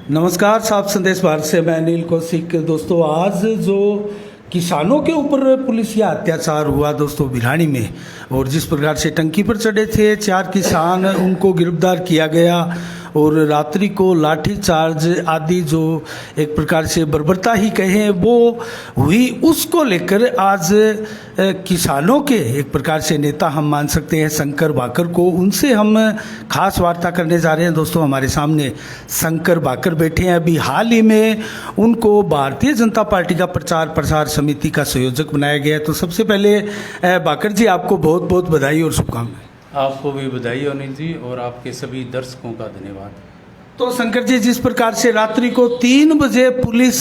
नमस्कार, साफ संदेश भारत से मैं अनिल कौशिक। दोस्तों, आज जो किसानों के ऊपर पुलिसिया अत्याचार हुआ दोस्तों भिरानी में, और जिस प्रकार से टंकी पर चढ़े थे 4 किसान, उनको गिरफ्तार किया गया और रात्रि को लाठी चार्ज आदि जो एक प्रकार से बर्बरता ही कहें वो हुई, उसको लेकर आज किसानों के एक प्रकार से नेता हम मान सकते हैं शंकर भाकर को, उनसे हम खास वार्ता करने जा रहे हैं। दोस्तों, हमारे सामने शंकर भाकर बैठे हैं। अभी हाल ही में उनको भारतीय जनता पार्टी का प्रचार प्रसार समिति का संयोजक बनाया गया। तो सबसे पहले भाकर जी, आपको बहुत बहुत बधाई और शुभकामनाएं। आपको भी बधाई अनिल जी, और आपके सभी दर्शकों का धन्यवाद। तो शंकर जी, जिस प्रकार से रात्रि को 3 बजे पुलिस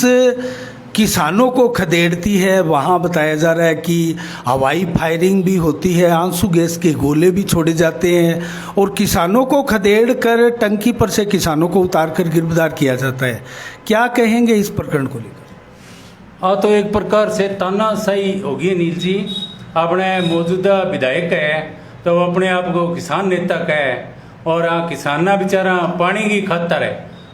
किसानों को खदेड़ती है, वहाँ बताया जा रहा है कि हवाई फायरिंग भी होती है, आंसू गैस के गोले भी छोड़े जाते हैं और किसानों को खदेड़ कर टंकी पर से किसानों को उतार कर गिरफ्तार किया जाता है, क्या कहेंगे इस प्रकरण को लेकर? तो एक प्रकार से तानाशाही होगी अनिल जी। अपने मौजूदा विधायक है तो वो अपने आप को किसान नेता कहे, और किसाना बेचारा पानी की खातर है।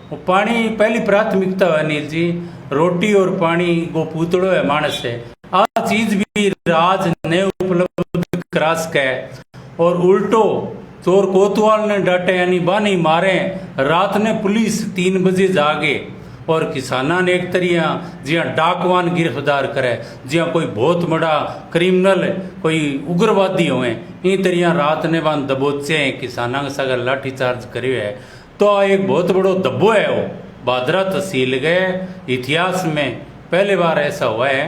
वो पानी पहली प्राथमिकता है अनिल जी, रोटी और पानी को पूतड़ो है मानस से। आ चीज भी राज ने उपलब्ध करा सके, और उल्टो चोर कोतवाल ने डांटे यानी बानी मारे। रात ने पुलिस 3 बजे जागे और किसाना ने एक तरिया जिया डाकवान गिरफ्तार करे, जिया कोई बहुत बड़ा क्रिमिनल कोई उग्रवादी होए, इन तरिया रात ने वन दबोचे किसाना के सागर लाठी चार्ज करे है। तो एक बहुत बड़ो दब्बो है वो बादरा तहसील के इतिहास में पहले बार ऐसा हुआ है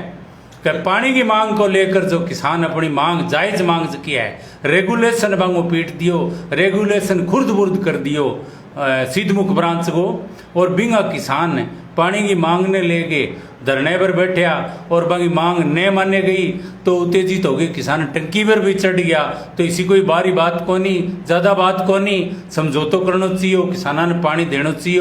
कि पानी की मांग को लेकर जो किसान अपनी मांग जायज मांग किया है, रेगुलेशन बांगो पीट दियो, रेगुलेशन खुर्द बुर्द कर दियो सिद्धमुख ब्रांच को, और बिंगा किसान ने पानी की मांग ने लेके धरने पर बैठा और बाकी मांग न माने गई तो उत्तेजित हो गई, किसान टंकी पर भी चढ़ गया। तो इसी कोई बारी बात को नहीं, ज़्यादा बात को नहीं, समझौतो करना चाहिए, किसाना ने पानी देना चाहिए,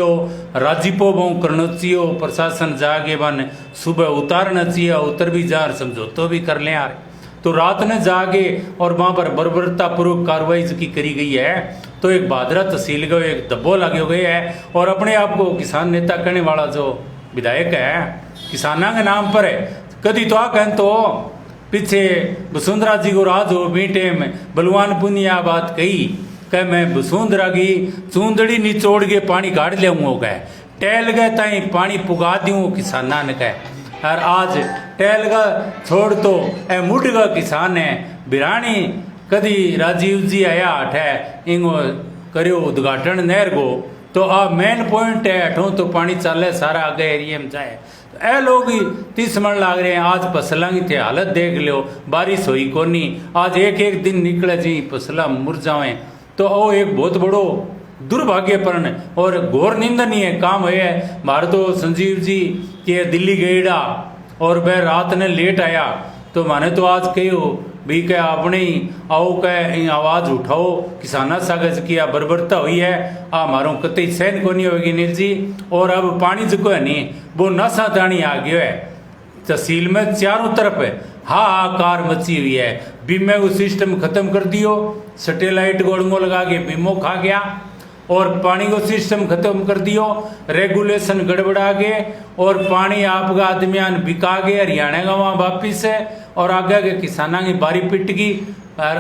राजीपो बहु करना चाहिए, प्रशासन जाके बन सुबह उतारना चाहिए, उतर भी जा समझौतो भी कर लें यार। तो रात ने जाके और वहाँ पर बर्बरतापूर्वक कार्रवाई की करी गई है। तो एक बादरा तहसील का एक दब्बो लगे हुए है, और अपने आप को किसान नेता कहने वाला जो विधायक है किसाना के नाम पर है। कभी तो कहन तो पीछे वसुंधरा जी को राज हो बीटे में बलवान पुनिया बात कही कह मैं वसुंधरा की चूंदड़ी निचोड़ के पानी काट ले गए, टहल गए ताई पानी पुगा दूँ किसाना ने कह। और आज टहल का छोड़ तो ए मुठ का किसान है बिरानी। कदी राजीव जी आया हट है इंगो करो उद्घाटन नहर को, तो आ मेन पॉइंट है हटों तो पानी चले सारा आगे एरिया में जाए। तो ए लोग ही 30 मन लाग रहे हैं। आज फसलों की थे हालत देख लो, बारिश हुई कोनी, आज एक एक दिन निकले जी फसला मुर जाए। तो वो एक बहुत बड़ो दुर्भाग्यपूर्ण और घोर निंदनीय काम है। मारे तो संजीव जी के दिल्ली गएड़ा और वह रात ने लेट आया, तो माने तो आज कहो भी क्या अपने ही आओ कह आवाज़ उठाओ, किसाना सागज किया बर्बरता हुई है, मारो कतई सहन को नहीं होगी नील जी। और अब पानी जो है नहीं वो नशा दानी आ गया है तहसील में, चारों तरफ है हाहाकार मची हुई है। बीमे को सिस्टम खत्म कर दियो, सैटेलाइट गोड़ंगो लगा के बीमो खा गया, और पानी को सिस्टम खत्म कर दियो, रेगुलेशन गड़बड़ा के, और पानी आपका आदमियान बिका गए हरियाणा का वहाँ वापिस है, और आगे के किसाना की बारी पिट गई। और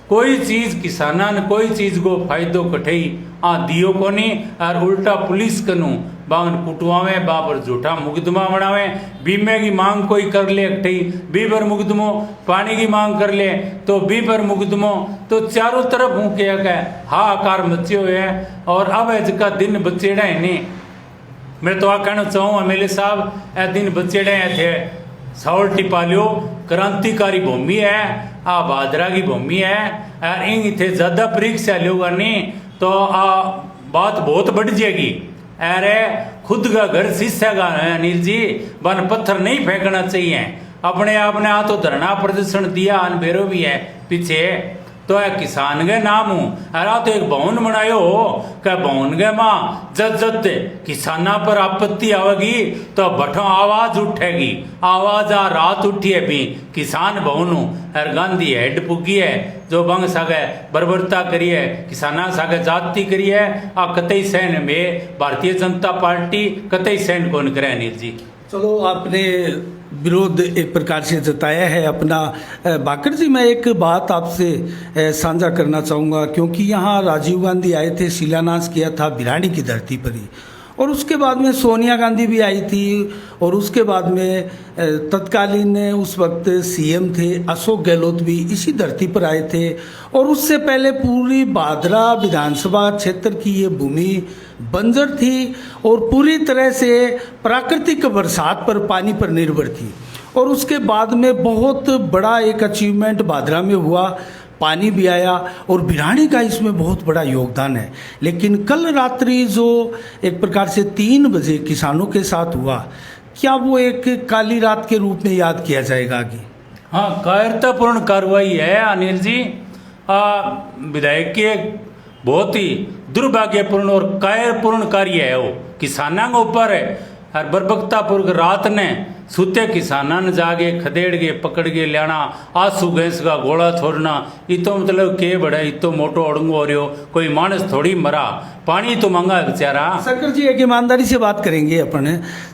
कोई चीज़ किसाना ने कोई चीज़ को फायदो कठई दियो को नहीं, और उल्टा पुलिस कनू बावन कुटवावे बापर झूठा मुकदमा बनावे। बीमे की मांग कोई कर ले कठई बीबर मुकदमो, पानी की मांग कर ले तो बीबर मुकदमो, तो चारों तरफ हूँ क्या हाहाकार मचे हुए हैं। और अब इसका दिन बचेड़ा है नहीं, मैं तो आ कहना चाहूँ एमएलए साहब ए दिन बचेड़े थे साउल टिपा लियो, क्रांतिकारी भूमि है, बादरा की भूमि है, इन इतने ज़्यादा परीक्षा लोगा नहीं तो बात बहुत बढ़ जाएगी। अरे खुद का घर शीशा का है अनिल जी, बन पत्थर नहीं फेंकना चाहिए। अपने आप ने तो धरना प्रदर्शन दिया, अनबेरो भी है पीछे, तो है किसान के नाम हूँ अरे तो एक भवन बनायो हो क्या भवन के माँ जद किसाना पर आपत्ति आवेगी तो बठो आवाज उठेगी आवाज आ रात उठी है भी किसान भवन हूँ हर गांधी हेड पुगी है जो बंग सागे बर्बरता करी है किसाना सागे जाति करी है आ कतई सहन में भारतीय जनता पार्टी कतई सहन कौन करे अनिल जी। चलो आपने विरोध एक प्रकार से जताया है अपना। बाकर जी मैं एक बात आपसे साझा करना चाहूँगा क्योंकि यहाँ राजीव गांधी आए थे, शिलान्यास किया था भिरानी की धरती पर ही, और उसके बाद में सोनिया गांधी भी आई थी और उसके बाद में तत्कालीन उस वक्त सीएम थे अशोक गहलोत भी इसी धरती पर आए थे, और उससे पहले पूरी भादरा विधानसभा क्षेत्र की ये भूमि बंजर थी और पूरी तरह से प्राकृतिक बरसात पर पानी पर निर्भर थी। और उसके बाद में बहुत बड़ा एक अचीवमेंट भादरा में हुआ, पानी भी आया और भिरानी का इसमें बहुत बड़ा योगदान है। लेकिन कल रात्रि जो एक प्रकार से 3 बजे किसानों के साथ हुआ, क्या वो एक काली रात के रूप में याद किया जाएगा आगे? हाँ, कायरतापूर्ण कार्रवाई है अनिल जी। विधायक की एक बहुत ही दुर्भाग्यपूर्ण और कायरपूर्ण कार्य है वो किसानों के ऊपर है। और बर्बकतापूर्वक रात ने सुते किसाना ने जागे खदेड़ के पकड़ के लियाना आंसू गैस का गोला छोड़ना, ये तो मतलब के बड़ा ये तो मोटो अड़ंगो हो रही हो, कोई मानस थोड़ी मरा, पानी तो मांगा बेचारा। शंकर जी एक ईमानदारी से बात करेंगे अपन,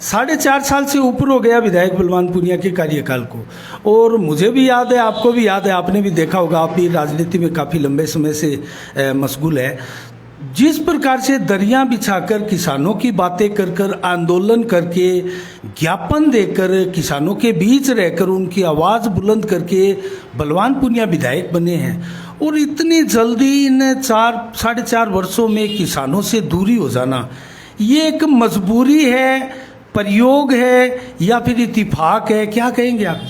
4.5 साल से ऊपर हो गया विधायक बलवान पूनिया के कार्यकाल को, और मुझे भी याद है, आपको भी याद है, आपने भी देखा होगा, आप भी राजनीति में काफ़ी लंबे समय से मशगूल है। जिस प्रकार से दरिया बिछाकर किसानों की बातें कर आंदोलन करके ज्ञापन देकर किसानों के बीच रहकर उनकी आवाज़ बुलंद करके बलवान पूनिया विधायक बने हैं, और इतनी जल्दी इन 4-4.5 वर्षों में किसानों से दूरी हो जाना, ये एक मजबूरी है, प्रयोग है या फिर इत्तेफाक है, क्या कहेंगे आप?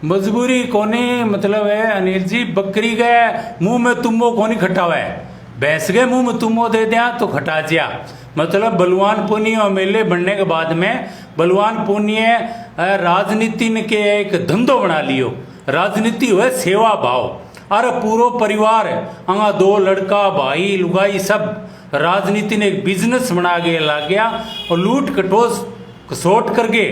मजबूरी कोनी मतलब है अनिल जी, बकरी के मुंह में तुम्बो कोनी खटावा है, भैंस के मुंह में तुम्बो दे दिया तो खटा जिया। मतलब बलवान पूनिया एमएलए बनने के बाद में बलवान पूनिया राजनीति के एक धंधो बना लियो, राजनीति हुए सेवा भाव। अरे पूरा परिवार अंगा 2 लड़का भाई लुगाई सब राजनीति ने एक बिजनेस बना के ला गया और लूट कटोस कसोट करके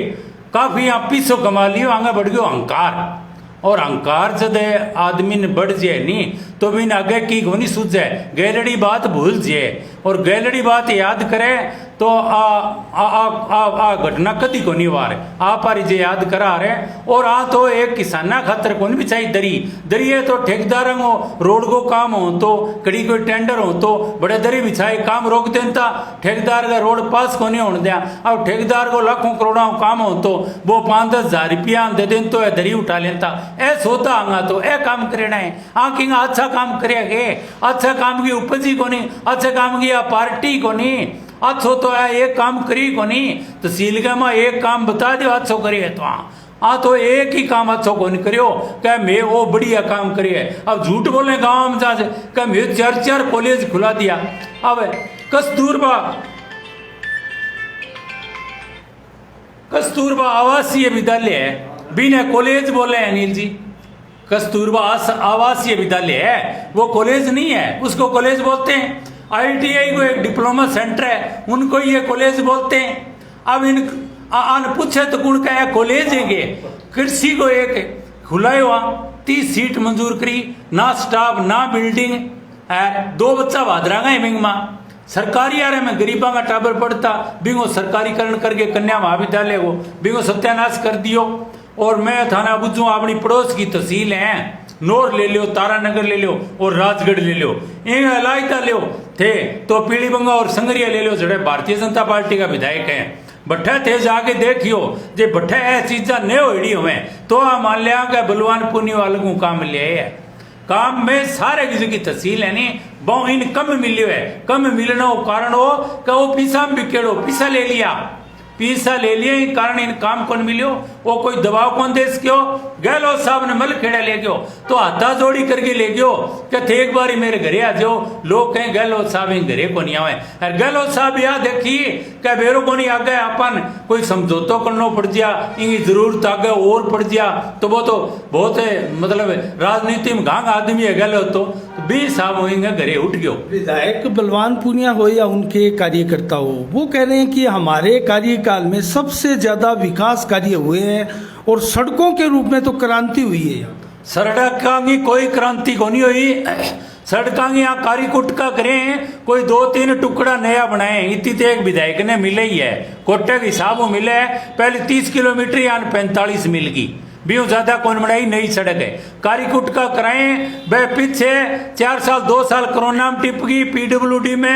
काफी यहाँ पैसों कमा लियो, आगे बढ़ गयो अहंकार। और अहंकार जब आदमी ने बढ़ जाए नहीं तो भी आगे की घोनी सूझ जाए, गैलड़ी बात भूल जाए और गैलड़ी बात याद करे तो आ घटना कदी को नहीं वार आप जे याद करा रहे। और तो एक किसाना खातर कौन भी चाहिए दरी है तो ठेकेदार हो रोड को काम हो तो कड़ी कोई टेंडर हो तो बड़े दरी बिछाए काम रोक देता, ठेकेदार का रोड पास को नहीं होने दिया। अब ठेकेदार को लाखों करोड़ों काम हो तो वो 5-10 हज़ार रुपया दे दें तो दरी उठा लेता, ऐसा होता आंगा तो ए काम करना है आंखें अच्छा काम करेंगे, अच्छा काम की उपजी को नहीं, अच्छा काम की पार्टी को नहीं, अच्छो तो है एक काम करी को नहीं। तहसील के में एक काम बता दो अच्छो करिए तो तो एक ही काम अच्छो को नहीं करियो क्या मैं वो बढ़िया काम करिए। अब झूठ बोले गाँव में जाए क्या मैं 4 कॉलेज खुला दिया। अब कस्तूरबा आवासीय विद्यालय है, बिना कॉलेज बोले अनिल जी, कस्तूरबा आवासीय विद्यालय है, वो कॉलेज नहीं है, उसको कॉलेज बोलते हैं। ITI को एक डिप्लोमा सेंटर है, उनको ये कॉलेज बोलते हैं। अब इन पूछे तो गुण का कॉलेज है। कृषि को एक खुलाए हुआ 30 सीट मंजूर करी, ना स्टाफ ना बिल्डिंग है, 2 बच्चा भादरा गए बिंग माँ सरकारी आ रहे में गरीबा का टाबर पड़ता बिंगो सरकारीकरण करके कन्या महाविद्यालय को बिंगो सत्यानाश कर दियो। और मैं थाना बुझू अपनी पड़ोस की तहसील है, नौर ले लियो, तारानगर ले लियो और राजगढ़ ले लियो, इलायता लियो थे तो पीलीबंगा और संगरिया ले लियो, जड़े भारतीय जनता पार्टी का विधायक है। बट्ठे थे जाके देखियो जे बट्ठे है चीजा ने होड़ी हुए तो मान लिया कि बलवान पुनिया वाले को काम ले है। काम में सारे किसी की तहसील है नहीं बहु इन कम मिलियो है, कम मिलने का कारण हो कि वो पीसा में बिकेड़ो पीसा ले लिया कारण इन काम कौन मिलियो, वो कोई दबाव कौन देश क्यों गहलोत साहब ने मल खेड़ा ले गयो तो हाथा जोड़ी करके ले गयो कि थे एक बार मेरे घरे आ जाओ। लोग कहें गहलोत साहब इन घरे को नहीं आवे, गहलोत साहब यह देखिए क्या बेरो को नहीं आ गए अपन कोई समझौता करना पड़ गया, इनकी जरूरत आगे और पड़ गया तो वो तो बहुत मतलब राजनीति में घांग आदमी है गल तो 20 साल होंगे घरे उठ गयो। विधायक बलवान पूनिया हो या उनके कार्यकर्ता हो, वो कह रहे हैं कि हमारे कार्यकाल में सबसे ज्यादा विकास कार्य हुए हैं और सड़कों के रूप में तो क्रांति हुई है। सड़क की कोई क्रांति को नहीं हुई, सड़क यहाँ कारी कुटका करें, कोई 2-3 टुकड़ा नया बनाए, इतनी तो एक विधायक ने मिले ही है, कोटे के हिसाब में मिले है। पहले 30 किलोमीटर यहाँ 45 मिल गई, भी ज्यादा कौन बनाई, नई सड़क है, कारी कुटका कराएं। वह पीछे 4 साल 2 साल कोरोना में टिप गई, PWD में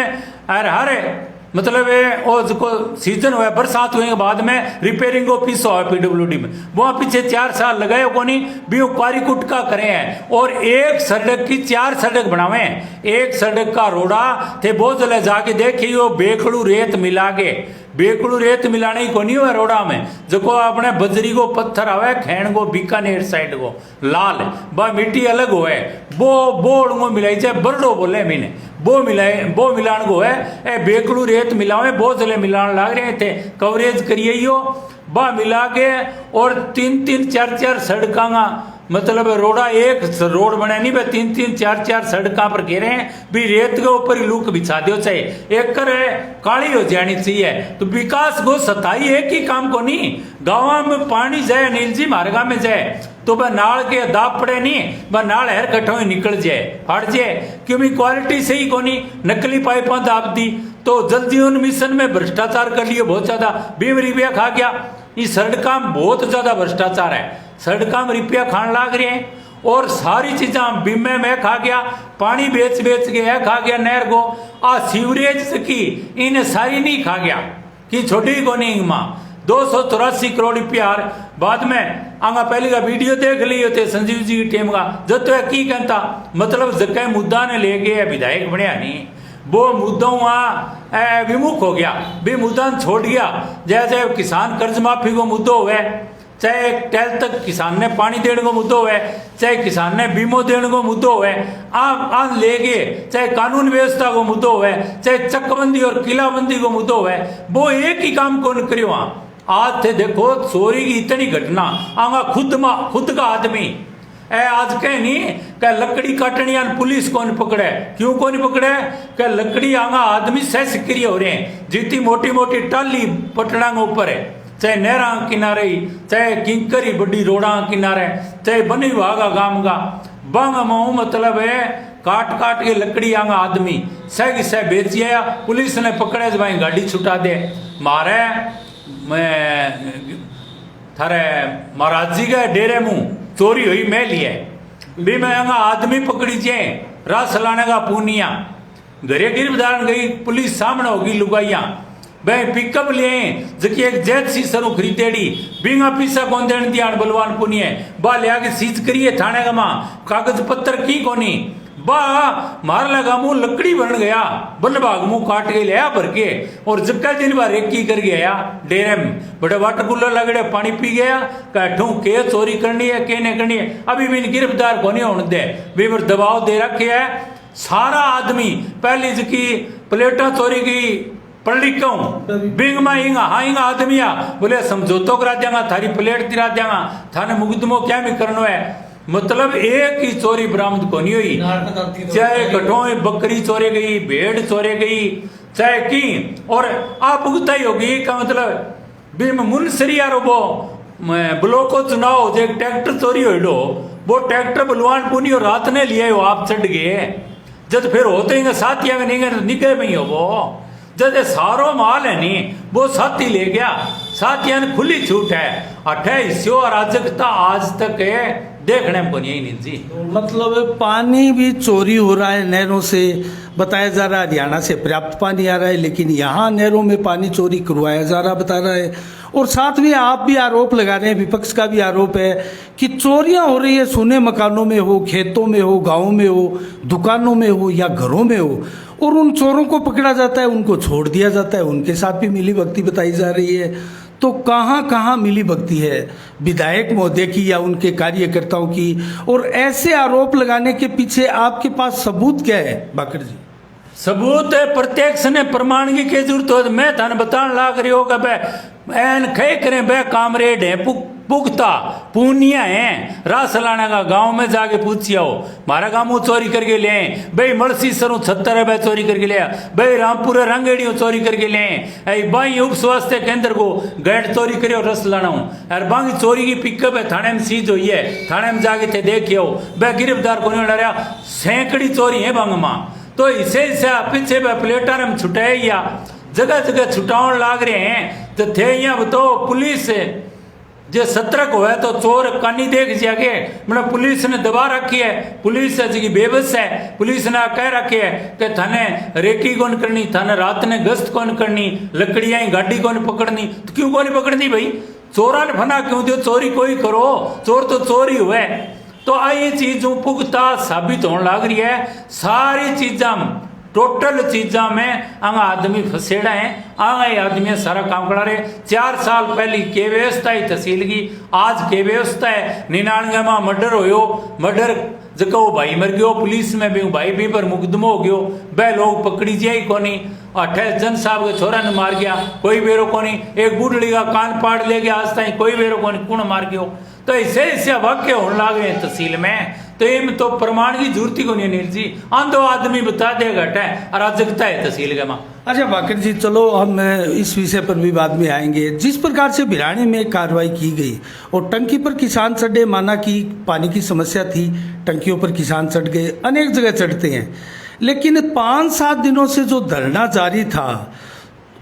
हर मतलब वो जो सीजन हुआ बरसात हुए के बाद में रिपेयरिंग ऑफिस हुआ PWD में, वहाँ पीछे 4 साल लगाए को नहीं भी वो कारी कुटका करे हैं। और एक सड़क की 4 सड़क बनावे हैं, एक सड़क का रोड़ा थे बहुत जले जाके देखिए वो बेखड़ू रेत मिला के, बेकड़ू रेत मिलाने को नहीं हुआ रोड़ा में, जो अपने बजरी को पत्थर आवे खैण को बीकानेर साइड को लाल बा मिट्टी अलग होए, वो बोड़ मिलाई जाए बरडो बोले मीने वो मिलान को है ए बेकड़ू रेत मिलावे बहुत जले मिलान लाग रहे थे, कवरेज करिए यो बा मिला के और 3-3 4-4 सड़कांगा मतलब रोड़ा एक रोड बने नहीं भाई 3-3 4-4 सड़कों पर घेरे हैं भी रेत के ऊपर ही लूक बिछा दो चाहिए, एक कर काली हो जानी चाहिए। तो विकास को सताई एक ही काम को नहीं, गाँव में पानी जाए अनिल जी मार्गा में जाए तो वह नाल के दाब पड़े नहीं, वह नाल हर कट्ठों ही निकल जाए फट जाए, क्योंकि क्वालिटी सही को नहीं, नकली पाइपा दाब दी तो जल जीवन मिशन में भ्रष्टाचार कर लिए बहुत ज्यादा, 20 रुपया खा गया। इस सड़क में बहुत ज्यादा भ्रष्टाचार है, सड़क में रुपया खान लाग रहे हैं और सारी चीजा बीमे में खा गया, पानी बेच के है खा गया, नहर को आ सीवरेज की इन्हें सारी नहीं खा गया कि छोटी को नहीं माँ 283 करोड़ रुपया। बाद में आगा पहले का वीडियो देख लिए थे संजीव जी की टीम का, जो तो की कहता मतलब जगह मुद्दा ने ले गए विधायक बनया नहीं, वो मुद्दा वहाँ विमुख हो गया, भी मुद्दा छोड़ गया। जैसे किसान कर्ज माफी को मुद्दा हुआ, चाहे टेल तक किसान ने पानी देने को मुद्दा हुआ, चाहे किसान ने बीमो देने को मुद्दा हुआ, आम ले गए, चाहे कानून व्यवस्था को मुद्दा हुआ, चाहे चकबंदी और किलाबंदी को मुद्दा हुआ, वो एक ही काम कौन करे वहाँ। आज थे देखो चोरी की इतनी घटना, आगा खुद का आदमी आज कह नहीं क्या लकड़ी काटनी पुलिस कौन पकड़े, क्यों कौन पकड़े क्या लकड़ी आगा आदमी सह सक्रिय हो रहे हैं, जितनी मोटी मोटी टाली पटना के ऊपर है, चाहे नहरा किनारे चाहे किंकरी बड़ी रोड़ा किनारे चाहे बनी भागा गांव का बंग मऊ मतलब है काट के लकड़ी आगा आदमी सह बेची आया, पुलिस ने पकड़े भाई गाड़ी छुटा दे मारे थारे महाराज जी के डेरे मुंह चोरी हुई मैं लिए भी मैं आदमी पकड़ी जाए रास लाने का पूनिया घरे गिरफ्तार गई पुलिस सामने होगी लुगाइया भाई पिकअप लिए जबकि एक जेट सीसर खरीदेड़ी बिंगा पीसा कौन देने दिया बलवान पुनिया बा लिया के सीज करिए थाने का मां कागज पत्तर की कोनी बा मार लगा मुंह लकड़ी बन गया बन भाग मुंह काट के लिया भर के और जबका दिन बार एक की कर गया डेरे में बड़े वाटर कूलर लगड़े पानी पी गया कहूँ के चोरी करनी है के नहीं करनी है, अभी भी गिरफ्तार को नहीं होने दे भी दबाव दे रखे है। सारा आदमी पहली की प्लेटा चोरी की पढ़ी कहूँ बिंग में हिंगा हाँ हिंगा आदमिया बोले समझौतो करा देंगा थारी प्लेट दिला देंगा थाने मुकदमो क्या भी करना है, मतलब एक ही चोरी बरामद को नहीं हुई, चाहे कटो बकरी चोरे गई भेड़ चोरे गई चाहे की और आप भुगता ही होगी का मतलब भी मुनसरी यार वो ब्लॉक को चुनाव जो ट्रैक्टर चोरी हो वो ट्रैक्टर बलवान पुनी और रात ने लिए हो आप चढ़ गए जब फिर होते ही साथिया निकले में हो वो जब सारो माल है नहीं वो साथी ले गया, साथिया ने खुली छूट है 28 अराजकता आज तक है देखने में नहीं नहीं जी। मतलब पानी भी चोरी हो रहा है नहरों से, बताया जा रहा है हरियाणा से पर्याप्त पानी आ रहा है लेकिन यहाँ नहरों में पानी चोरी करवाया जा रहा बता रहा है। और साथ में आप भी आरोप लगा रहे हैं, विपक्ष का भी आरोप है कि चोरियां हो रही है सुने मकानों में हो, खेतों में हो, गाँव में हो, दुकानों में हो या घरों में हो, और उन चोरों को पकड़ा जाता है, उनको छोड़ दिया जाता है, उनके साथ भी मिलीभगती बताई जा रही है। तो कहाँ कहाँ मिलीभगती है विधायक महोदय की या उनके कार्यकर्ताओं की, और ऐसे आरोप लगाने के पीछे आपके पास सबूत क्या है बाकर जी? सबूत है, प्रत्यक्ष ने प्रमाण की जरूरत हो। मैं थाने बताने लाग रही हो कि एन खे करें बे कामरेड है पुख्ता पूनिया है रासलाना का गांव में जाके पूछिया हो मारा गांव चोरी करके ले भाई मलसी सरू 76 बे चोरी करके ले भाई रामपुर रंगेड़ी चोरी करके ले बाई उप स्वास्थ्य केंद्र को गैट चोरी करियो रस लाना हूँ और बाकी चोरी की पिकअप है थाने में सीज हुई है थाने में जाके थे देखियो बे गिरफ्तार को नहीं डरा सैकड़ी चोरी है बांग माँ तो इसे पीछे प्लेटा में छुटाए या जगह जगह छुटावन लाग रहे हैं तो थे यहाँ बताओ पुलिस जो सतर्क हुआ तो चोर कानी देख जाके मतलब पुलिस ने दबा रखी है पुलिस जी बेबस है पुलिस ने कह रखी है कि थाने रेकी कौन करनी थाने रात ने गश्त कौन करनी लकड़ियां गाड़ी कौन पकड़नी तो क्यों कौन पकड़नी भाई चोरा ने फना क्यों दो चोरी कोई करो चोर तो चोरी हुए तो ये चीज पुख्ता साबित होने लग रही है सारी चीजा टोटल चीजा में आंगा आदमी फसेड़ा है आंगा ये आदमी सारा काम करा रहे 4 साल पहले के व्यवस्था ही तहसील की आज के व्यवस्था है 99 में मर्डर हो मर्डर जब वो भाई मर गयो पुलिस में भी भाई भी पर मुकदमो हो गयो वह लोग पकड़ी जाए कोनी 28 जन साहब के छोरा ने मार गया कोई बेरो कोनी एक बूढ़ड़ी का कान पाड़ ले गया आज तक कोई बेरो कोनी कौन मार गयो तो ऐसे वाक्य होने लग रहे हैं तहसील में तो ये तो प्रमाण की जरूरत ही को नहीं अनिल जी आंधो आदमी बता दे घट है अराजकता है तहसील के माँ। अच्छा वाकिर जी चलो हम इस विषय पर भी बाद में आएंगे जिस प्रकार से भिरानी में कार्रवाई की गई और टंकी पर किसान चढ़े माना कि पानी की समस्या थी टंकियों पर किसान चढ़ गए अनेक जगह चढ़ते हैं लेकिन 5-7 दिनों से जो धरना जारी था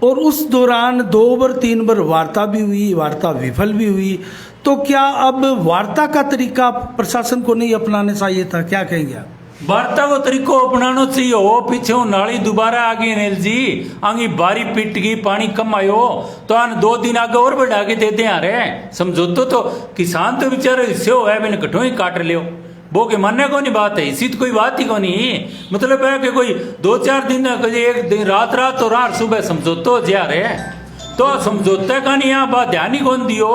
और उस दौरान 2 बार 3 बार वार्ता भी हुई वार्ता विफल भी हुई तो क्या अब वार्ता का तरीका प्रशासन को नहीं अपनाना चाहिए था क्या कहेंगे आप? वार्ता को तरीको अपनाना चाहिए हो पीछे नाली दोबारा आ गई अनिल जी आगे बारी पिट गई पानी कम आयो तो आन 2 दिन आगे और बढ़ा के देते आ रहे समझौतो तो किसान तो बेचारे हिस्से हो है मैंने कटो ही काट लियो वो के मानने को नहीं बात है इसी तो कोई बात ही को नहीं मतलब है कि कोई 2-4 दिन एक दिन रात और रात सुबह समझौतो जा रहे तो समझौते का नहीं यहाँ बात ध्यान ही कौन दियो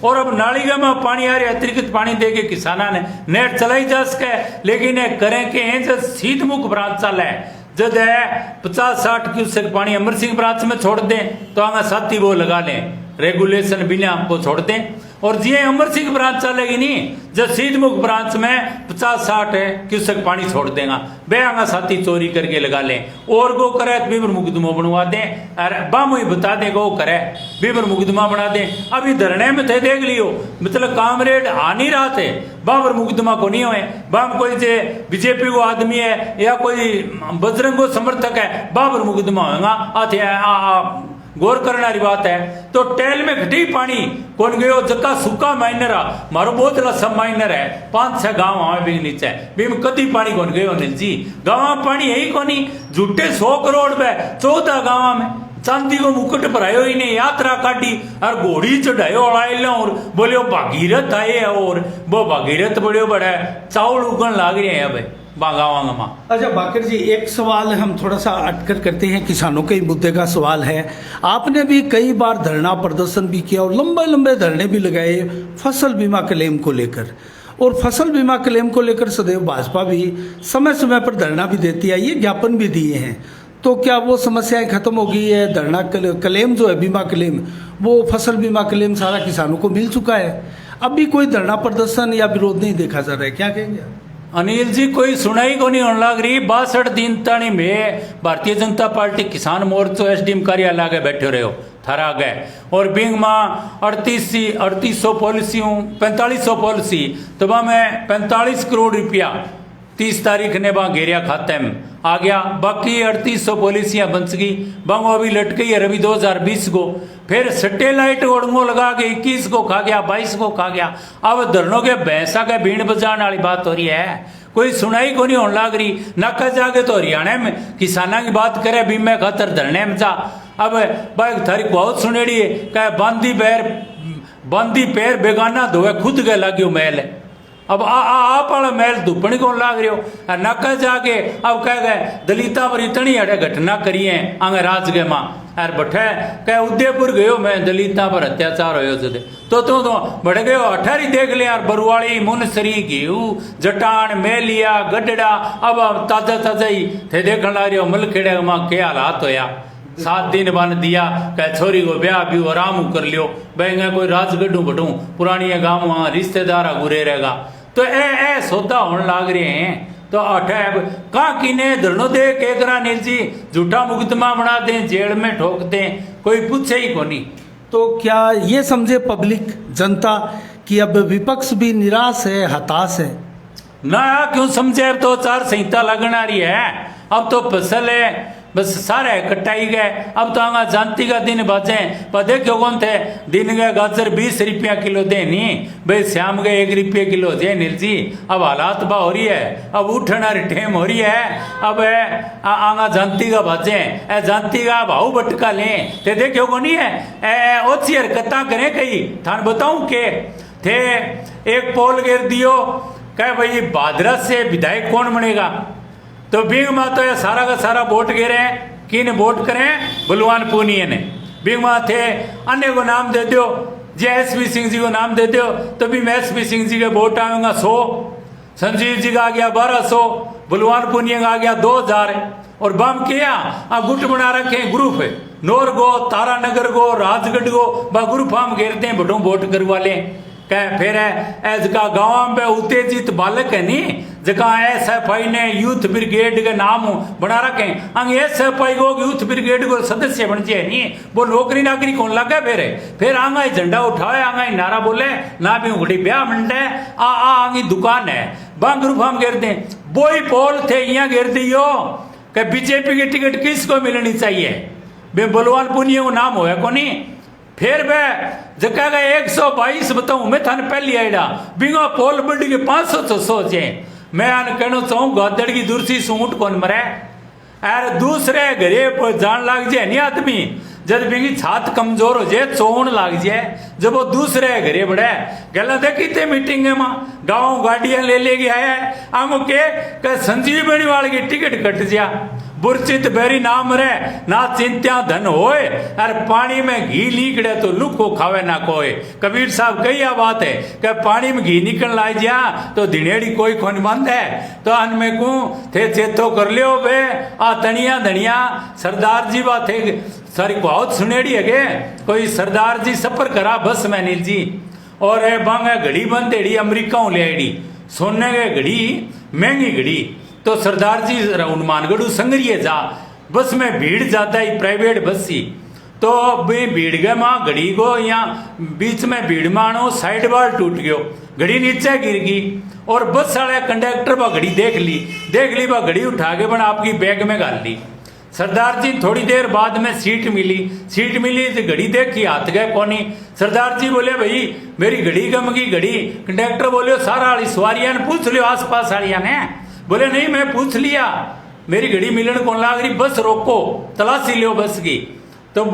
और अब नालिका में पानी आ रहा अतिरिक्त पानी दे के किसाना ने नेट चलाई जा सके लेकिन करें के जब सीधमुख ब्रांच चल है जब है 50-60 क्यूसेक पानी अमर सिंह ब्रांच में छोड़ दें तो आगे साथी वो लगा लें रेगुलेशन बिना हमको छोड़ दें और जी अमर सिंह ब्रांच चलेगी नहीं जब सीधमुख ब्रांच में 50-60 क्यूसेक पानी छोड़ देगा वे आगा साथी चोरी करके लगा लें और वो करे तो बीबर मुकदमा बनवा दें अरे बाम ही बता दें वो करे बीबर मुकदमा बना दें अभी धरने में थे देख लियो मतलब कामरेड आ नहीं रहा थे बाबर मुकदमा को नहीं हुए बाम कोई जे बीजेपी को आदमी है या कोई बजरंग को समर्थक है बाबर मुकदमा होगा आते गौर करने वाली बात है तो टेल में घटी पानी कौन गयो जका सूखा माइनर आ मारो बहुत लसा माइनर है 5-6 गांव आवे भी नीचे भी में कदी पानी कौन गयो अनिल जी गांव पानी है ही कोनी झूठे 100 करोड़ पे 14 गांव में चांदी को मुकुट भरायो ही ने यात्रा काटी और घोड़ी चढ़ायो और बोलियो भागीरथ आए और वो भागीरथ बड़े बड़ा चावल उगन लाग रहे हैं भाई बागावांगमा। अच्छा बाकर जी एक सवाल हम थोड़ा सा अटकर करते हैं किसानों के मुद्दे का सवाल है आपने भी कई बार धरना प्रदर्शन भी किया और लंबे लंबे धरने भी लगाए फसल बीमा क्लेम को लेकर और फसल बीमा क्लेम को लेकर सदैव भाजपा भी समय समय पर धरना भी देती है ये ज्ञापन भी दिए हैं तो क्या वो समस्याएं खत्म हो गई है धरना क्लेम जो है बीमा क्लेम वो फसल बीमा क्लेम सारा किसानों को मिल चुका है अभी कोई धरना प्रदर्शन या विरोध नहीं देखा जा रहा है क्या कहेंगे अनिल जी कोई सुनाई को नहीं होने लग रही 62 दिन तानी में भारतीय जनता पार्टी किसान मोर्चा एसडीएम कार्यालय आगे बैठे रहे हो थारा गए और बिंग में 3800 पॉलिसियों 4500 पॉलिसी तब में 45 करोड़ रुपया 30 तारीख ने वहाँ घेरिया खाते में आ गया बाकी 3800 पॉलिसियाँ बन गई बंगो अभी लट गई है अभी 2020 को फिर सैटेलाइट ओढ़ंगो लगा के 21 को खा गया 22 को खा गया अब धरनों के भैंसा के भीड़ बजाने वाली बात हो रही है कोई सुनाई को नहीं होने लग रही नाका जाके तो हरियाणा में किसाना की बात करे बीमे खातर धरने में जा अब भाई थारी बहुत सुनेड़ी है कह बांदी पैर बेगाना धोए खुद के लाग्यो मैल है अब आप वाला महल धुपणी कौन लाग रहे हो नाका जाके अब कह गए दलिता पर इतनी अड़े घटना करी है आगे राजगे माँ यार बठे कह उदयपुर गयो मैं दलिता पर अत्याचार हो जदे तो बढ़ गयो अठारी देख ले यार बरुवाड़ी मुनसरी घेऊ जटान मेलिया गडड़ा अब ताजा ताजा ही थे देखने लग रहे हो मलखेड़े माँ क्या हालात होया 7 दिन बन दिया कह छोरी को ब्याह भी आराम कर लियो बहंगे कोई राजगढ़ बटू पुरानी गांव वहां रिश्तेदार गुरे रहेगा तो ए सौदा होने लाग रहे हैं तो अठे कहाँ किने धरनो दे के करा नील जी झूठा मुकदमा बना दे जेल में ठोक दे कोई पूछे ही कोनी। तो क्या ये समझे पब्लिक जनता कि अब विपक्ष भी निराश है हताश है? ना क्यों समझे अब तो आचार संहिता लगना रही है अब तो फसल है बस सारे कटाई गए अब तो आगा जानती का दिन बाजे पर देखो कौन थे दिन गए गाजर 20 रुपया किलो दे नहीं भाई शाम गए 1 रुपये किलो दे नील जी अब हालात बा हो रही है अब उठना टेम हो रही है अब आगा जानती का बाजे ए जानती का भाव बटका लें ते देखो को नहीं है ए ओछी हरकत करें कही थान बताऊं के थे एक पोल गिर दियो कह भाई भादरा से विधायक कौन बनेगा तो बिंग मा तो सारा का सारा वोट गिरे किन वोट करें बलवान पूनिया ने बिंग मा थे अन्य को नाम दे दो जे एसपी सिंह जी को नाम दे दो तो भी मैं एसपी सिंह जी के वोट आऊंगा 100 संजीव जी का आ गया 1200 बलवान पूनिया का आ गया 2000 और बम किया गुट बना रखे ग्रुप है नोर गो तारानगर गो राजगढ़ गो ब ग्रुप हम घेरते हैं बटू वोट करवा लें कह फिर जका गाँव में उत्तेजित बालक है नी जका SFI ने यूथ ब्रिगेड के नाम बना रखे अंग SFI को यूथ ब्रिगेड को सदस्य बन जाए नी वो नौकरी नाकरी कौन लगा फिर आंगा ही झंडा उठाए आंगा ही नारा बोले ना भी उगड़ी ब्याह मंडे आंगी दुकान है बंग ग्रुप हम घेरते वो ही पोल थे यहाँ घेर दियो कि बीजेपी की टिकट किसको मिलनी चाहिए बे बलवान पुनिया को नाम होया को नहीं फिर वे जगह 122 बताऊं मैं थाने पहली आईडा बिंगा पोल बड़ी के 500-600 जे मैं आने कहना चाहूँ गदड़ की दूसरी सूट कौन मरे अरे दूसरे घरे पर जान लाग जाए नहीं आदमी जब बिंगी छात कमजोर हो जाए चोन लाग जाए जब वो दूसरे घरे बढ़े गला देखी थे मीटिंग में गाँव गाड़ियां ले गया है आंगो के संजीव बनी वाले की टिकट कट जा बुरचित बेरी नाम रे ना चिंत्या धन होए अरे पानी में घी लीकड़े तो लुक को खावे ना कोई कबीर साहब कही बात है कि पानी में घी निकल लाई जा तो दिनेड़ी कोई खोन बंद है तो अन में को थे चेतो कर लियो बे आ तनिया धनिया सरदार जी बात थे सारी बहुत सुनेड़ी है कोई सरदार जी सफर करा बस में नील जी और बांगा घड़ी बंद एड़ी अमरीका ले आईडी सोने के घड़ी महंगी घड़ी तो सरदार जी हनुमानगढ़ संगरिए जा बस में भीड़ जाता है प्राइवेट बस ही तो भीड़ गए माँ घड़ी को यहाँ बीच में भीड़ मानो साइड बार टूट गयो घड़ी नीचे गिर गई और बस वाले कंडक्टर वह घड़ी देख ली वह घड़ी उठा के बना आपकी बैग में डाल ली सरदार जी थोड़ी देर बाद में सीट मिली तो घड़ी देखी हाथ गए कोनी सरदार जी बोले भाई मेरी घड़ी गम की घड़ी कंडक्टर बोले सारा वाली सवारियां ने पूछ लियो आस पास वालिया ने बोले नहीं मैं पूछ लिया मेरी घड़ी मिलन कौन लाग रही बस रोको तलाशी लियो बस की तो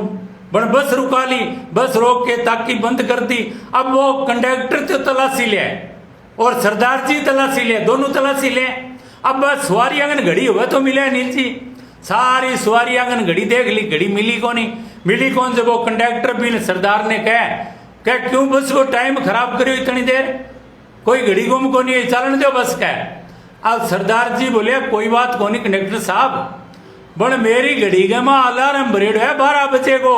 बन बस रुका ली बस रोक के ताकि बंद कर दी अब वो कंडक्टर तो तलाशी ले और सरदार जी तलाशी ले दोनों तलाशी ले अब बस सवारी आंगन घड़ी हुआ तो मिले नील जी सारी सवारी आंगन घड़ी देख ली घड़ी मिली कौन जब वो कंडक्टर भी सरदार ने कह क्यों बस को टाइम खराब करियो इतनी देर कोई घड़ी गुम को नहीं चलन दो बस का अब सरदार जी बोले कोई बात को नहीं कंडक्टर साहब बन मेरी घड़ी के माँ अलार्म बरेड है 12 बजे को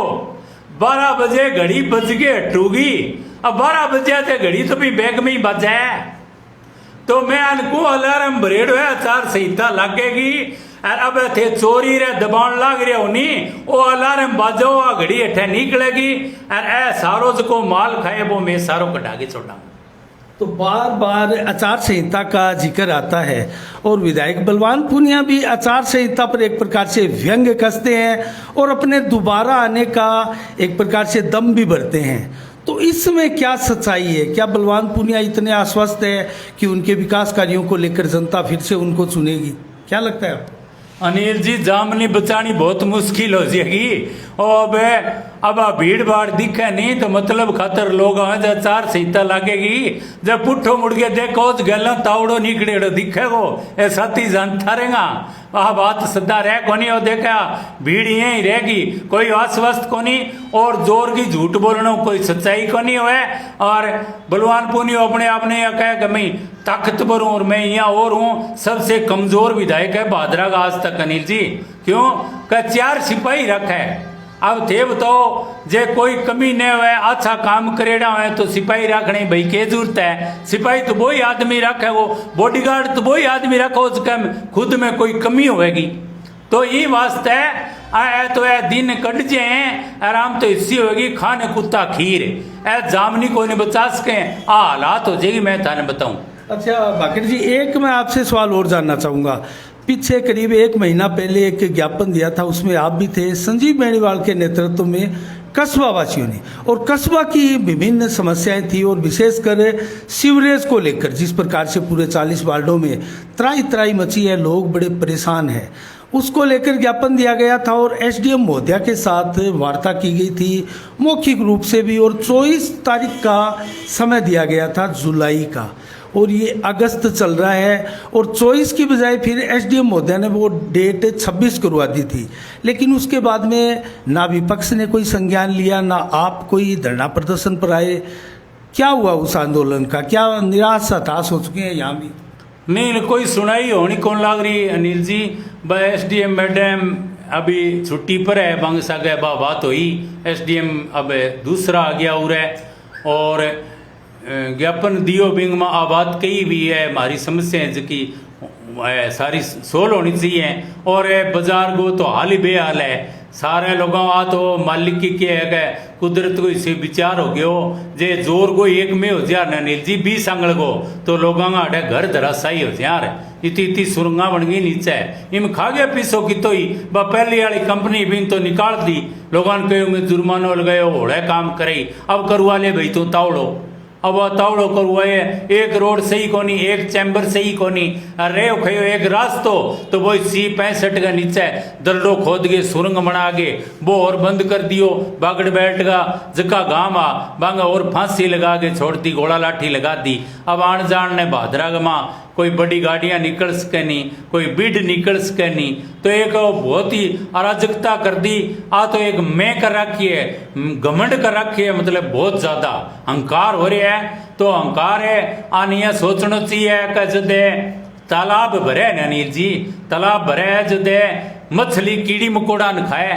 12 बजे घड़ी बज के हटूगी अब 12 बजे थे घड़ी तो भी बैग में ही बजा है तो मैं अनकू अलार्म बरेड है आचार संहिता लगेगी अब थे चोरी रे दबाण लाग रहे हो नहीं वो अलार्म बाजो घड़ी अठे निकलेगी और ए सारो को माल खाए वो मैं सारो कटा के छोड़ा। तो बार बार आचार संहिता का जिक्र आता है और विधायक बलवान पूनिया भी आचार संहिता पर एक प्रकार से व्यंग्य कसते हैं और अपने दोबारा आने का एक प्रकार से दम भी भरते हैं। तो इसमें क्या सच्चाई है? क्या बलवान पूनिया इतने आश्वस्त है कि उनके विकास कार्यों को लेकर जनता फिर से उनको चुनेगी? क्या लगता है आपको? अनिल जी जामनी बचानी बहुत मुश्किल हो जाएगी और अब भीड़ भाड़ दिखे नहीं तो मतलब खातर लोग जब चार संहिता लागेगी, जब पुट्ठो मुड़ के देखो गल तावड़ो निकले दिखेगो, ए साथी जानता रहेगा। वह बात सदा रह कोनी और देखा भीड़ यही रहेगी, कोई आश्वस्त कोनी और जोर की झूठ बोलना कोई सच्चाई कोनी हुए। और बलवान पुनी अपने आपने यह कहे कि मैं ताकतवर हूँ और मैं यहाँ और हूँ, सबसे कमजोर विधायक है भादरा का आज तक अनिल जी। क्यों का 4 सिपाही रखा है। अब थे बताओ जे कोई कमी नहीं हुए, अच्छा काम करेड़ा हुए तो सिपाही रखने भाई के जरूरत है। सिपाही तो वही आदमी रखे, वो बॉडीगार्ड तो वही आदमी रखो उसका खुद में कोई कमी होगी। तो ये वास्ते आए तो ए दिन कट जाए आराम तो हिस्सी होगी, खाने कुत्ता खीर ए जामनी को नहीं बचा सके आ हालात हो जाएगी। मैं थाने बताऊं। अच्छा भाकर जी, एक मैं आपसे सवाल और जानना चाहूँगा। पीछे करीब 1 महीना पहले एक ज्ञापन दिया था, उसमें आप भी थे, संजीव बेनीवाल के नेतृत्व में कस्बा वासियों ने, और कस्बा की विभिन्न समस्याएं थी और विशेषकर सीवरेज को लेकर जिस प्रकार से पूरे 40 वार्डों में त्राई त्राई मची है, लोग बड़े परेशान हैं, उसको लेकर ज्ञापन दिया गया था और एसडीएम महोदया के साथ वार्ता की गई थी मौखिक रूप से भी, और 24 तारीख का समय दिया गया था जुलाई का, और ये अगस्त चल रहा है और 24 की बजाय फिर एसडीएम महोदया ने वो डेट 26 करवा दी थी। लेकिन उसके बाद में ना विपक्ष ने कोई संज्ञान लिया, ना आप कोई धरना प्रदर्शन पर आए। क्या हुआ उस आंदोलन का? क्या निराश हताश हो चुके हैं यहाँ भी? नहीं, कोई सुनाई होनी कौन लाग रही अनिल जी। एसडीएम मैडम अभी छुट्टी पर है, बंग सा गए बात हुई, एसडीएम अब दूसरा आ गया उरे, और ज्ञापन दियो बिंग में आबाद कई भी है हमारी समस्याएं जिसकी सारी सोल होनी चाहिए। और बाजार को तो हाल ही बेहाल है, सारे लोगों आ तो मालिक की क्या है कुदरत को इसे विचार हो गयो जे जोर को एक में हो जा अनिल जी 20 आंगल को तो लोगों का अटे घर धराशाई हो जा रहे। इतनी इतनी सुरंगा बन गई नीचे, इम खा गया पीसो की तो ही पहली वाली कंपनी भी तो निकाल दी, लोगों ने कहो में जुर्माना लगाए होड़े काम करे, अब करवा ले भाई तो तावड़ो, अब तावड़ो करवाए। एक रोड सही कोनी, एक चैम्बर सही कोनी, अरे खयो एक रास्तो तो वो C65 का नीचे दर्डो खोद के सुरंग बना के वो और बंद कर दियो, बागड़ बैठ का जका गांव आ बांगा और फांसी लगा के छोड़ दी, घोड़ा लाठी लगा दी। अब आन जान ने भादरा गमा कोई बड़ी गाड़ियां निकल सके नहीं, कोई बिड निकल सके नहीं, तो एक बहुत ही अराजकता कर दी। आ तो एक मैं कर रखी है, घमंड कर रखी है, मतलब बहुत ज्यादा अहंकार हो रहा है। तो अहंकार है आनिया सोचना चाहिए कि जदे तालाब भरे है अनिल जी, तालाब भरे है जदे मछली कीड़ी मकोड़ा न खाए,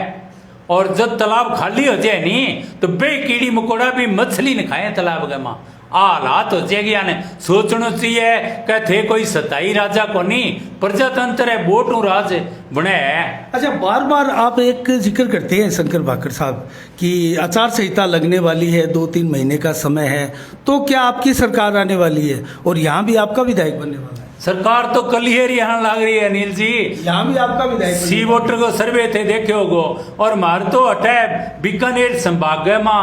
और जब तालाब खाली हो जाए नहीं तो बे कीड़ी मकोड़ा भी मछली न खाए तालाब के माँ हालात हो जाएगी। आने सोचना चाहिए कि थे कोई सताई राजा को नहीं, प्रजातंत्र है, वोटू राज बने है। अच्छा, बार बार आप एक जिक्र करते हैं शंकर भाकर साहब कि आचार संहिता लगने वाली है, 2-3 महीने का समय है, तो क्या आपकी सरकार आने वाली है और यहाँ भी आपका विधायक बनने वाला है? सरकार तो कलियर यहाँ लाग रही है अनिल जी, यहाँ भी आपका विधायक सी वोटर को सर्वे थे देखे होगो, और मार तो हटे बीकानेर संभाग मां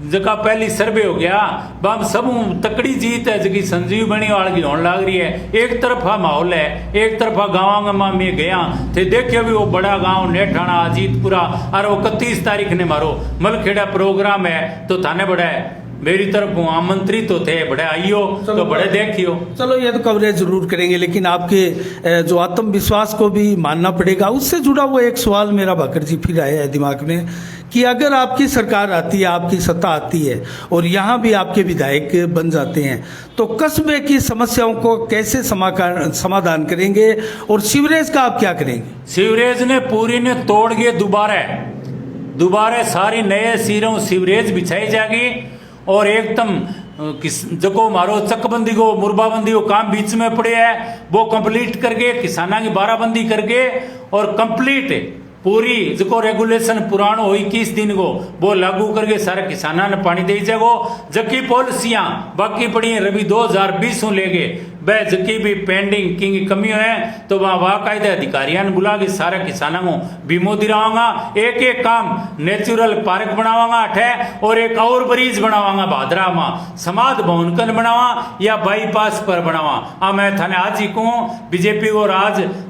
जगह पहली सर्वे हो गया, बम सब तकड़ी जीत है जगह संजीव बेनीवाल की होने लग रही है। एक तरफा माहौल है, एक तरफा गाँव में गया थे देखे भी वो बड़ा गांव नेठाना अजीतपुरा, और वो 31 तारीख ने मारो मलखेड़ा प्रोग्राम है तो थाने बड़ा है, मेरी तरफ आमंत्रित तो थे, बड़े आइयो तो बड़े देखियो। चलो ये तो कवरेज जरूर करेंगे, लेकिन आपके जो आत्मविश्वास को भी मानना पड़ेगा। उससे जुड़ा हुआ एक सवाल मेरा भाकर जी फिर आया है दिमाग में कि अगर आपकी सरकार आती है, आपकी सत्ता आती है और यहाँ भी आपके विधायक बन जाते हैं, तो कस्बे की समस्याओं को कैसे समाधान करेंगे और सीवरेज का आप क्या करेंगे? सीवरेज ने पूरी ने तोड़ के दोबारा सारी नए सिरों सीवरेज बिछाई जाएगी, और एकदम जको मारो चकबंदी को मुरबाबंदी को काम बीच में पड़े है वो कंप्लीट करके किसाना की बाराबंदी करके और कंप्लीट पूरी जो रेगुलेशन पुरानो हो 21 दिन को वो लागू करके सारे किसाना ने पानी दे जागो। जबकि पॉलिसियां बाकी पड़ी हैं रवि 2020 ले गए वह जबकि भी पेंडिंग की कमी है तो वहाँ बाकायदे अधिकारियों ने बुला के सारे किसानों को बीमो दिलावांगा। एक एक काम नेचुरल पार्क बनावांगा अठे और एक और ब्रिज बनावांगा भादरा में, समाध भवन कन बनावा या बाईपास पर बनावा। आ मैं थाने आज ही कहूँ बीजेपी को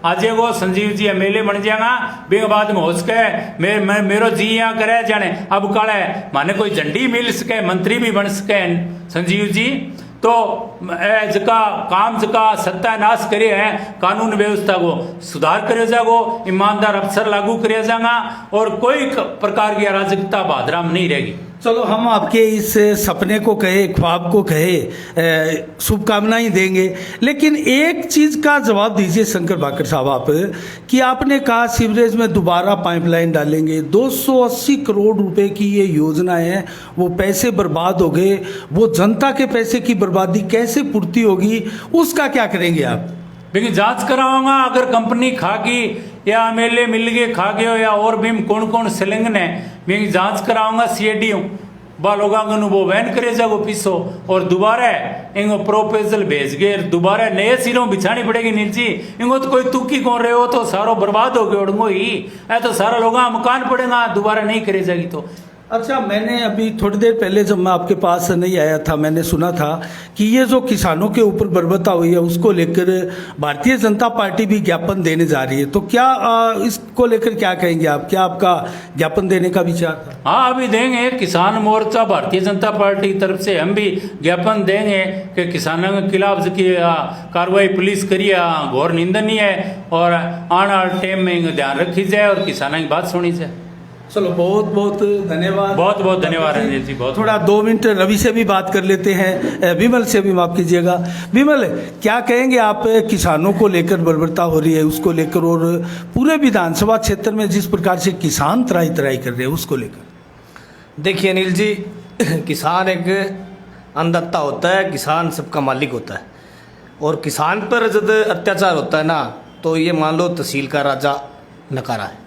आज वो संजीव जी एमएलए बन जाएगा बिंग बाद में हो सके मेरो जी यहाँ करे जाने अब काले माने कोई झंडी मिल सके मंत्री भी बन सके संजीव जी। तो जका काम जका सत्यानाश करे है कानून व्यवस्था को सुधार करे जागो, ईमानदार अफसर लागू करे जाएगा और कोई प्रकार की अराजकता भादरा में नहीं रहेगी। चलो हम आपके इस सपने को कहे, ख्वाब को कहे, शुभकामनाएं देंगे, लेकिन एक चीज का जवाब दीजिए शंकर भाकर साहब आप, कि आपने कहा सीवरेज में दोबारा पाइपलाइन डालेंगे, 280 करोड़ रुपए की ये योजना है, वो पैसे बर्बाद हो गए, वो जनता के पैसे की बर्बादी कैसे पूर्ति होगी, उसका क्या करेंगे आप? देखिए जांच कराऊंगा, अगर कंपनी खागी या एमएलए मिल गए खा गए या और भी कौन कौन संलग्न है मैं जांच कराऊंगा। सीएडी बा लोग वो वैन करे जागो पीसो और दोबारा इनको प्रोपोजल भेज गए, दोबारा नए सिरों बिछानी पड़ेगी नील जी। इनको तो कोई तुक्की कौन रहे हो तो सारो बर्बाद हो गए उड़ंगो ही है तो सारा लोग मकान पड़ेगा दोबारा नहीं करे जाएगी। तो अच्छा, मैंने अभी थोड़ी देर पहले जब मैं आपके पास नहीं आया था मैंने सुना था कि ये जो किसानों के ऊपर बर्बरता हुई है उसको लेकर भारतीय जनता पार्टी भी ज्ञापन देने जा रही है, तो क्या इसको लेकर क्या कहेंगे आप? क्या आपका ज्ञापन देने का विचार था? हाँ अभी देंगे, किसान मोर्चा भारतीय जनता पार्टी की तरफ से हम भी ज्ञापन देंगे कि किसानों के खिलाफ की कार्रवाई पुलिस करिए घोर निंदनीय है और आने वाले टाइम में ध्यान रखी जाए और किसानों की बात सुनी जाए। चलो बहुत बहुत धन्यवाद। बहुत बहुत धन्यवाद रंजीत जी। बहुत थोड़ा 2 मिनट रवि से भी बात कर लेते हैं, विमल से भी माफ कीजिएगा। विमल, क्या कहेंगे आप किसानों को लेकर बर्बरता हो रही है उसको लेकर और पूरे विधानसभा क्षेत्र में जिस प्रकार से किसान त्राही त्राही कर रहे हैं उसको लेकर? देखिए अनिल जी, किसान एक अन्नदाता होता है, किसान सबका मालिक होता है और किसान पर जब अत्याचार होता है ना तो ये मान लो तहसील का राजा नकारा है,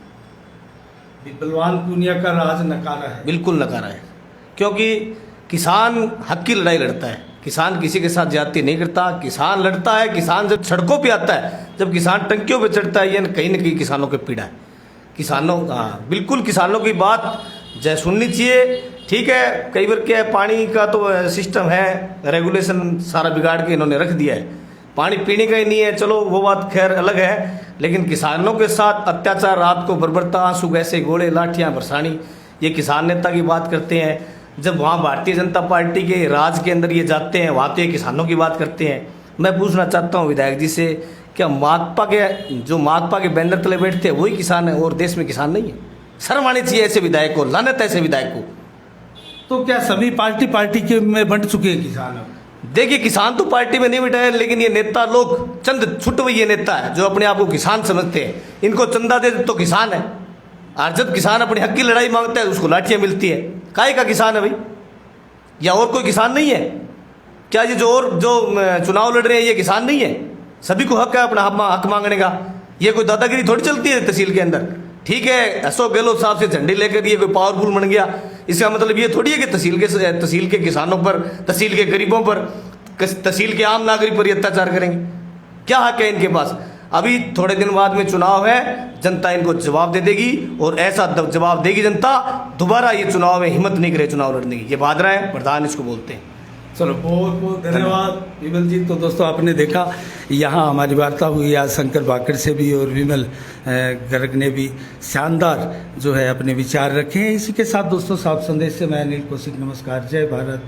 बलवान पूनिया का राज नकारा है। बिल्कुल नकारा है, क्योंकि किसान हक की लड़ाई लड़ता है, किसान किसी के साथ ज्यादती नहीं करता, किसान लड़ता है। किसान जब सड़कों पे आता है, जब किसान टंकियों पे चढ़ता है, ये न कहीं किसानों के पीड़ा है। किसानों बिल्कुल किसानों की बात जय सुननी चाहिए। ठीक है, कई बार क्या है, पानी का तो सिस्टम है, रेगुलेशन सारा बिगाड़ के इन्होंने रख दिया है, पानी पीने का ही नहीं है, चलो वो बात खैर अलग है। लेकिन किसानों के साथ अत्याचार, रात को बर्बरता, आंसू गैसे, गोले, लाठियां बरसानी, ये किसान नेता की बात करते हैं। जब वहाँ भारतीय जनता पार्टी के राज के अंदर ये जाते हैं वहाँ तो ये किसानों की बात करते हैं। मैं पूछना चाहता हूँ विधायक जी से, क्या माकपा के बैनर तले बैठते हैं वही किसान है और देश में किसान नहीं है? शर्म आनी चाहिए ऐसे विधायक को, लानत है ऐसे विधायक को। तो क्या सभी पार्टी के में बंट चुके हैं किसान? देखिए, किसान तो पार्टी में नहीं बैठा है, लेकिन ये नेता लोग चंद छुटवैये नेता है जो अपने आप को किसान समझते हैं। इनको चंदा दे तो किसान है, और जब किसान अपने हक की लड़ाई मांगता है उसको लाठियां मिलती है। काहे का किसान है भाई? या और कोई किसान नहीं है क्या? ये जो चुनाव लड़ रहे हैं ये किसान नहीं है? सभी को हक है अपना हक मांगने का। ये कोई दादागिरी थोड़ी चलती है तहसील के अंदर। ठीक है, अशोक गहलोत साहब से झंडे लेकर ये कोई पावरफुल बन गया, इसका मतलब ये थोड़ी है कि तहसील के किसानों पर, तहसील के गरीबों पर, तहसील के आम नागरिक पर अत्याचार करेंगे। क्या हक है इनके पास? अभी थोड़े दिन बाद में चुनाव है, जनता इनको जवाब दे देगी और ऐसा जवाब देगी जनता, दोबारा ये चुनाव में हिम्मत नहीं करे चुनाव लड़ने की। ये भादरा है, प्रधान इसको बोलते हैं। चलो बहुत बहुत धन्यवाद विमल जी। तो दोस्तों आपने देखा यहाँ हमारी वार्ता हुई आज शंकर भाकर से भी और विमल गर्ग ने भी शानदार जो है अपने विचार रखे हैं। इसी के साथ दोस्तों साफ संदेश से मैं अनिल कौशिक, नमस्कार, जय भारत।